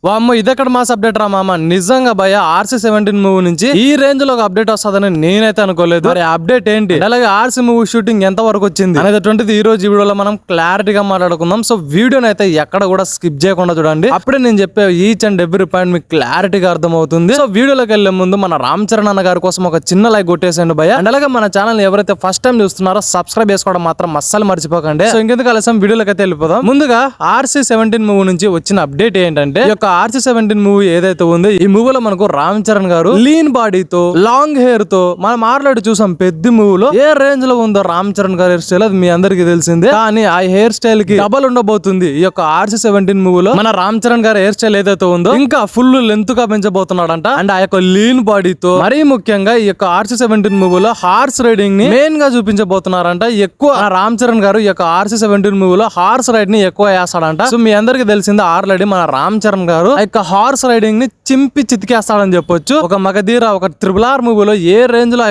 వామ్మో ఇదెక్కడ mass update రా మామ. నిజంగా భయ RC-17 మూవీ నుంచి ఈ రేంజ్ లో ఒక అప్డేట్ వస్తుందని నేనైతే అనుకోలేదు. మరి అప్డేట్ ఏంటి, అలాగే RC మూవీ షూటింగ్ ఎంత వరకు వచ్చింది అనేటువంటిది ఈ రోజు ఈ వీడియోలో మనం క్లారిటీగా మాట్లాడుకుందాం. సో వీడియోని అయితే ఎక్కడ కూడా స్కిప్ చేయకుండా చూడండి. అప్పుడే నేను చెప్పే ఈచ్ అండ్ ఎవ్రీ పాయింట్ మీకు క్లారిటీగా అర్థమవుతుంది. సో వీడియోలోకి వెళ్లే ముందు మన రామ్ చరణ్ అన్న గారి కోసం ఒక చిన్న లైక్ కొట్టేసండి భయ. అండ్ అలాగే మన ఛానల్ ఎవరైతే ఫస్ట్ టైం చూస్తున్నారో సబ్స్క్రైబ్ చేసుకోవడం మాత్రం అస్సలు మర్చిపోకండి. సో ఇంకెందుకు ఆలస్యం వీడియోలోకి అయితే వెళ్ళిపోదాం. ముందుగా RC-17 మూవీ నుంచి వచ్చిన అప్డేట్ ఏంటంటే, RC-17 మూవీ ఏదైతే ఉందో ఈ మూవీలో మనకు రామ్ చరణ్ గారు లీన్ బాడీతో లాంగ్ హెయిర్ తో మనం మాట్లాడి చూసాం. పెద్ద మూవీలో ఏ రేంజ్ లో ఉందో రామ్ చరణ్ గారి హెయిర్ స్టైల్ అది మీ అందరికి తెలిసిందే. కానీ ఆ హెయిర్ స్టైల్ కి డబల్ ఉండబోతుంది ఈ యొక్క RC-17 మూవీలో. మన రామ్ చరణ్ గారి హెయిర్ స్టైల్ ఏదైతే ఉందో ఇంకా ఫుల్ లెంత్ గా పెంచబోతున్నాడంట. అండ్ ఆ యొక్క లీన్ బాడీతో మరీ ముఖ్యంగా ఈ యొక్క RC-17 మూవీలో హార్స్ రైడింగ్ ని మెయిన్ గా చూపించబోతున్నారంట. ఎక్కువ రామ్ చరణ్ గారు ఈ యొక్క RC-17 మూవీలో హార్స్ రైడ్ ని ఎక్కువ వేస్తాడంట. సో మీ అందరికి తెలిసిందే ఆల్రెడీ మన రామ్ చరణ్ గారు హార్స్ రైడింగ్ ని చింపి చితికేస్తాడని చెప్పొచ్చు. ఒక మగధీర ఒక RRR మూవీలో ఏ రేంజ్ లో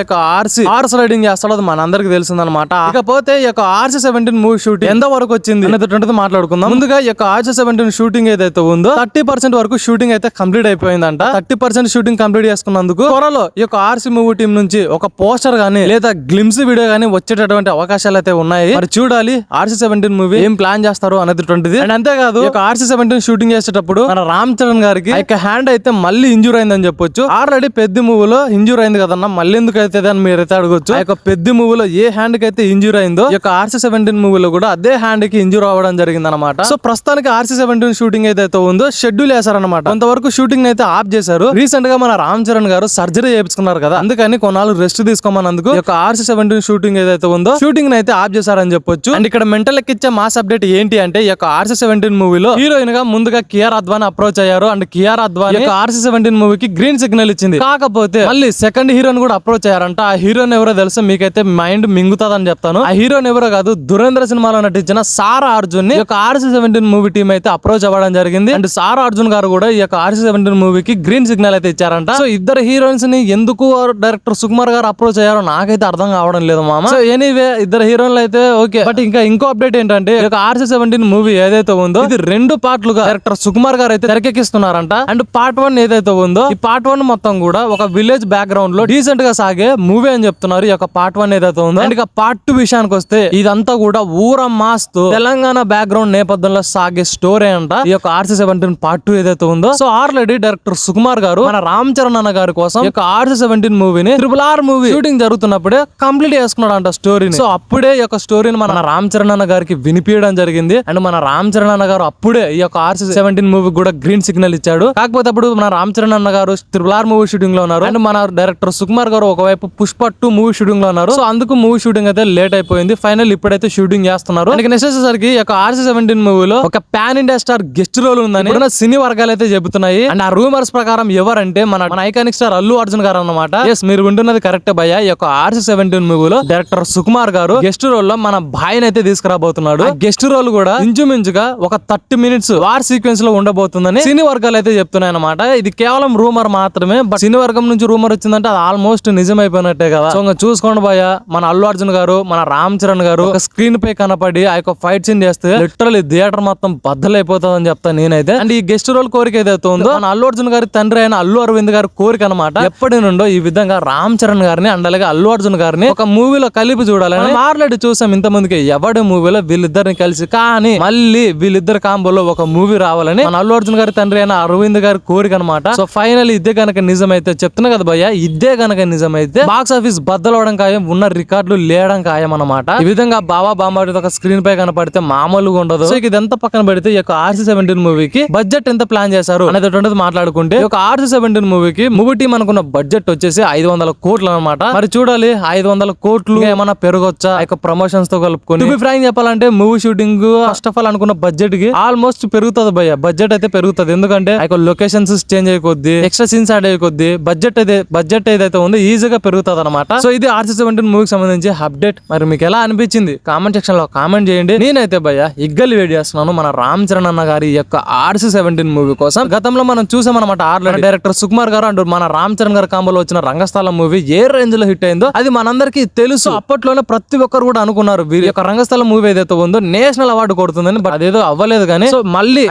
హార్స్ రైడింగ్ చేస్తాడో అది మన అందరికి తెలిసిందనమాట. ఇకపోతే ఈ యొక్క RC-17 మూవీ షూటింగ్ ఎంత వరకు వచ్చింది అనేది మాట్లాడుకుందాం. ముందుగా ఈ యొక్క RC-17 షూటింగ్ ఏదైతే ఉందో 30% వరకు షూటింగ్ అయితే కంప్లీట్ అయిపోయిందంట. 30% షూటింగ్ కంప్లీట్ చేసుకున్నందుకు త్వరలో ఈ యొక్క RC మూవీ టీం నుంచి ఒక పోస్టర్ గానీ లేదా గ్లిమ్స్ వీడియో గానీ వచ్చేటటువంటి అవకాశాలు అయితే ఉన్నాయి. మరి చూడాలి RC-17 మూవీ ఏం ప్లాన్ చేస్తారు అనేటువంటిది. అండ్ అంతేకాదు ఈ యొక్క RC-17 షూటింగ్ చేసేటప్పుడు మన రామ్ చరణ్ గారికి హ్యాండ్ అయితే మళ్ళీ ఇంజూర్ అయిందని చెప్పొచ్చు. ఆల్రెడీ పెద్ద మూవీలో ఇంజూర్ అయింది కదన్నా, మళ్ళీ ఎందుకు అయితే అని మీరైతే అడగొచ్చు. ఆ యొక్క పెద్ద మూవీలో ఏ హ్యాండ్ కి అయితే ఇంజూర్ అయిందో ఈ యొక్క RC-17 మూవీలో కూడా అదే హ్యాండ్ కి ఇంజూర్ అవ్వడం జరిగింది అనమాట. సో ప్రస్తుతానికి RC-17 షూటింగ్ ఏదైతే ఉందో షెడ్యూల్ వేసారనమాట. కొంతవరకు షూటింగ్ అయితే ఆఫ్ చేశారు. రీసెంట్ గా మన రామ్ చరణ్ గారు సర్జరీ చేయించుకున్నారు కదా, అందుకని కొన్నాళ్ళు రెస్ట్ తీసుకోమన్నందుకు ఈ యొక్క RC-17 షూటింగ్ ఏదైతే ఉందో షూటింగ్ అయితే ఆఫ్ చేశారని చెప్పొచ్చు. అండ్ ఇక్కడ మెంటల్ ఎక్కిచ్చే మాస్ అప్డేట్ ఏంటి అంటే, ఈ యొక్క RC-17 మూవీలో హీరోయిన్ గా ముందుగా కియారా అద్వానీ అప్రోచ్ అయ్యారు. అండ్ కియారా అద్వానీ RC-17 మూవీకి గ్రీన్ సిగ్నల్ ఇచ్చింది. కాకపోతే మళ్ళీ సెకండ్ హీరోయిన్ కూడా అప్రోచ్ అయ్యారంట. ఆ హీరోయిన్ ఎవరో తెలుసా మీకైతే మైండ్ మింగుతాదని చెప్తాను. ఆ హీరోయిన్ ఎవరో కాదు, దురేంద్ర సినిమాలో నటించిన సారా అర్జున్ ని RC-17 మూవీ టీం అయితే అప్రోచ్ అవ్వడం జరిగింది. అండ్ సారా అర్జున్ గారు కూడా ఈ యొక్క RC-17 మూవీకి గ్రీన్ సిగ్నల్ అయితే ఇచ్చారంట. సో ఇద్దరు హీరోయిన్స్ ని ఎందుకు డైరెక్టర్ సుకుమార్ గారు అప్రోచ్ అయ్యారో నాకైతే అర్థం కావడం లేదు మామ. సో ఎనీవే ఇద్దరు హీరోయిన్లు అయితే ఓకే. బట్ ఇంకా ఇంకో అప్డేట్ ఏంటంటే, ఈ యొక్క RC-17 మూవీ ఏదైతే ఉందో ఇది 2 పార్ట్లుగా డైరెక్టర్ సుకుమార్ గారు అయితే తెరకెక్కిస్తున్నారంట. అండ్ పార్ట్ 1 ఏదైతే ఉందో ఈ పార్ట్ 1 మొత్తం కూడా ఒక విలేజ్ బ్యాక్గ్రౌండ్ లో డీసెంట్ గా సాగే మూవీ అని చెప్తున్నారు. ఈ యొక్క పార్ట్ 1 ఏదైతే ఉందో. అండ్ ఇక పార్ట్ 2 విషయానికి వస్తే ఇదంతా కూడా ఊర మాస్ తో తెలంగాణ బ్యాక్గ్రౌండ్ నేపథ్యంలో సాగే స్టోరీ అంట ఈ యొక్క RC-17 పార్ట్ 2 ఏదైతే ఉందో. సో ఆల్రెడీ డైరెక్టర్ సుకుమార్ గారు మన రామ్ చరణ్ అన్న గారి కోసం ఈ యొక్క RC-17 మూవీని RRR మూవీ షూటింగ్ జరుగుతున్నప్పుడే కంప్లీట్ చేసుకున్నాడు అంట స్టోరీని. సో అప్పుడే ఈ యొక్క స్టోరీని మన రామ్ చరణ్ అన్న గారికి వినిపించడం జరిగింది. అండ్ మన రామ్ చరణ్ అన్న గారు అప్పుడే ఈ యొక్క RC-17 మూవీ కూడా గ్రీన్ సిగ్నల్ ఇచ్చాడు. కాకపోతే అప్పుడు మన రామ్ చరణ్ అన్న గారు RRR మూవీ షూటింగ్ లో ఉన్నారు. అండ్ మన డైరెక్టర్ సుకుమార్ గారు ఒకవైపు పుష్ప 2 మూవీ షూటింగ్ లో ఉన్నారు. సో అందుకు మూవీ షూటింగ్ అయితే లేట్ అయిపోయింది. ఫైనల్ ఇప్పుడైతే షూటింగ్ చేస్తున్నారు. నెక్స్ట్ వచ్చేసరికి ఈ యొక్క RC-17 మూవీలో ఒక pan India star guest role ఉందని సినీ వర్గాలు అయితే చెబుతున్నాయి. అండ్ ఆ రూమర్స్ ప్రకారం ఎవరంటే మన ఐకానిక్ స్టార్ అల్లు అర్జున్ గారు అన్నమాట. ఎస్ మీరు వింటున్నది కరెక్టే భయ్య. ఈ యొక్క RC-17 మూవీలో డైరెక్టర్ సుకుమార్ గారు గెస్ట్ రోల్ లో మన భాయ్ని అయితే తీసుకురాబోతున్నాడు. గెస్ట్ రోల్ కూడా ఇంచుమించుగా ఒక 30 మినిట్స్ వార్ సీక్వెన్స్ లో ఉండబోతుందని సినీ వర్గాలు అయితే చెప్తున్నాయి అనమాట. ఇది కేవలం రూమర్ మాత్రమే. బట్ సినీ వర్గం నుంచి రూమర్ వచ్చిందంటే అది ఆల్మోస్ట్ నిజమైపోయినట్టే కదా. సో ఇంకా చూసుకోండి భయ్య, మన అల్లు అర్జున్ గారు మన రామ్ చరణ్ గారు ఒక స్క్రీన్ పై కనపడి ఆ యొక్క ఫైట్ సీన్ చేస్తే లిటరల్లీ థియేటర్ మొత్తం బద్దలైపోతుంది అని చెప్తాను నేనైతే. అండ్ ఈ గెస్ట్ రోల్ కోరిక ఏదైతే ఉందో మన అల్లు అర్జున్ గారి తండ్రి అయిన అల్లు అరవింద్ గారి కోరిక అనమాట. ఎప్పటి నుండో ఈ విధంగా రామ్ చరణ్ గారిని అండ్ అలాగే అల్లు అర్జున్ గారిని ఒక మూవీలో కలిపి చూడాలని ఆల్రెడీ చూసాం ఇంత ముందుకి ఎవడి మూవీలో వీళ్ళిద్దరిని కలిసి. కానీ మళ్ళీ వీళ్ళిద్దరు కాంబోలో ఒక మూవీ రావాలని మన అల్లు అర్జున్ గారి తండ్రి అయిన అరవింద్ గారి కోరిక అనమాట. సో ఫైనల్ ఇదే కనుక నిజమైతే చెప్తున్నా కదా భయ్య, ఇదే కనుక నిజమైతే బాక్స్ ఆఫీస్ బద్దలవడం ఖాయం, ఉన్న రికార్డులు లేయడం ఖాయం అనమాట. ఈ విధంగా బాబా బాంబాడి ఒక స్క్రీన్ పై కనపడితే మామూలుగా ఉండదు. సో ఇదంతా పక్కన పెడితే ఈ యొక్క RC-17 మూవీకి బడ్జెట్ ఎంత ప్లాన్ చేశారు అనేది మాట్లాడుకుంటే ఈ యొక్క RC-17 మూవీకి మూవీ టీం అనుకున్న బడ్జెట్ వచ్చేసి 500 కోట్లు అనమాట. మరి చూడాలి 500 కోట్లు ఏమన్నా పెరగొచ్చా ఈ యొక్క ప్రమోషన్స్ తో కలుపుకొని. ఫ్రాంక్ చెప్పాలంటే movie shooting first of all అనుకున్న బడ్జెట్ కి ఆల్మోస్ట్ పెరుగుతుంది భయ్య. బడ్జెట్ అయితే పెరుగుతుంది. ఎందుకంటే ఆ యొక్క లొకేషన్స్ చేంజ్ అయిపోద్ది, ఎక్స్ట్రా సీన్స్ యాడ్ అయిపోద్ది, బడ్జెట్ ఏదైతే ఉందో ఈజీగా పెరుగుతుంది అనమాట. సో ఇది RC-17 మూవీకి సంబంధించి అప్డేట్. మరి మీకు ఎలా అనిపించింది కామెంట్ సెక్షన్ లో కామెంట్ చేయండి. నేనైతే భయ్య ఇగ్గలు వెయిట్ చేస్తున్నాను మన రామ్ చరణ్ అన్న గారి యొక్క RC-17 మూవీ కోసం. గతంలో మనం చూసాం అనమాట డైరెక్టర్ సుకుమార్ గారు అండ్ మన రామ్ చరణ్ గారి కాంబోలో వచ్చిన రంగస్థలం మూవీ ఏ రేంజ్ లో హిట్ అయిందో అది మనందరికీ తెలుసు. అప్పట్లోనే ప్రతి ఒక్కరు కూడా అనుకున్నారు వీరి యొక్క రంగస్థలం మూవీ ఏదైతే ఉందో నేషనల్ అవార్డు కొడుతుందని. బట్ అదేదో అవ్వలేదు కానీ సో మళ్ళీ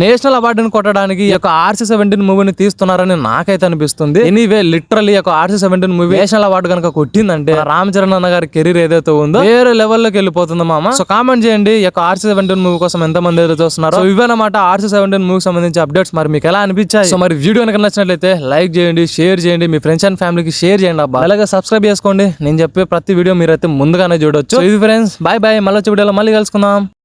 నేషనల్ అవార్డు రికార్డుని కొట్టడానికి ఈ యొక్క RC-17 మూవీని తీస్తున్నారని నాకైతే అనిపిస్తుంది. ఎనీవే లిటరల్లీ ఈ యొక్క RC-17 మూవీ నేషనల్ అవార్డు కనుక కొట్టిందంటే రామ్ చరణ్ అన్న గారి కెరీర్ ఏదైతే ఉందో వేరే లెవెల్లోకి వెళ్ళిపోతుంది మామ. సో కామెంట్ చేయండి ఈ యొక్క RC-17 మూవీ కోసం ఎంత మంది అయితే చూస్తున్నారు. సో ఇవేనమాట RC-17 మూవీకి సంబంధించి అప్డేట్స్. మరి మీకు ఎలా అనిపించాయి? సో మరి వీడియో కనుక నచ్చినట్లయితే లైక్ చేయండి, షేర్ చేయండి, మీ ఫ్రెండ్స్ అండ్ ఫ్యామిలీకి షేర్ చేయండి అబ్బా. అలాగే సబ్స్క్రైబ్ చేసుకోండి. నేను చెప్పే ప్రతి వీడియో మీరైతే ముందుగానే చూడొచ్చు. ఇది ఫ్రెండ్స్, బాయ్ బాయ్. మళ్ళీ వచ్చే వీడియోలో మళ్ళీ కలుసుకుందాం.